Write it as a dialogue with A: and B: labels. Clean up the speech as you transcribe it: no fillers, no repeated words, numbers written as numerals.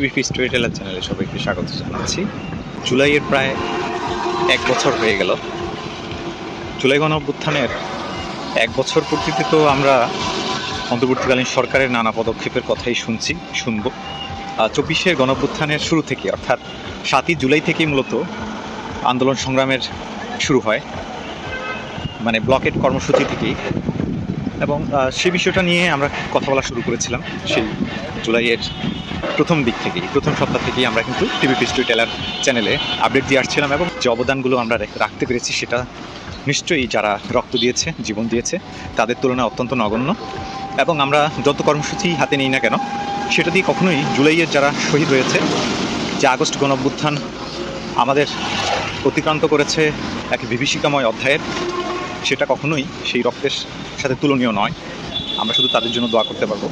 A: TV story teller চ্যানেলে সবাইকে স্বাগত জানাচ্ছি। জুলাইয়ের প্রায় 1 বছর হয়ে গেল। জুলাই গণঅভ্যুত্থানের 1 বছর পূর্তিতে তো আমরা অন্তর্বর্তীকালীন সরকারের নানা পদক্ষেপের কথাই শুনব। 24-এর গণঅভ্যুত্থানের শুরু থেকে, অর্থাৎ 7ই জুলাই থেকেই মূলত আন্দোলন সংগ্রামের শুরু হয়, মানে ব্লকেট কর্মসূচি থেকেই। এবং সেই বিষয়টা নিয়ে আমরা কথা বলা শুরু করেছিলাম সেই জুলাইয়ের প্রথম দিক থেকেই, প্রথম সপ্তাহ থেকেই আমরা কিন্তু টিভি স্টোরি টেলার চ্যানেলে আপডেট দিয়ে আসছিলাম। এবং যে অবদানগুলো আমরা রাখতে পেরেছি সেটা নিশ্চয়ই যারা রক্ত দিয়েছে, জীবন দিয়েছে, তাদের তুলনায় অত্যন্ত নগণ্য। এবং আমরা যত কর্মসূচি হাতে নিই না কেন, সেটা দিয়ে কখনোই জুলাইয়ের যারা শহীদ হয়েছে, যে আগস্ট গণঅভ্যুত্থান আমাদের অতিক্রান্ত করেছে এক বিভীষিকাময় অধ্যায়ের, সেটা কখনোই সেই রক্তের সাথে তুলনীয় নয়। আমরা শুধু তাদের জন্য দোয়া করতে পারবো।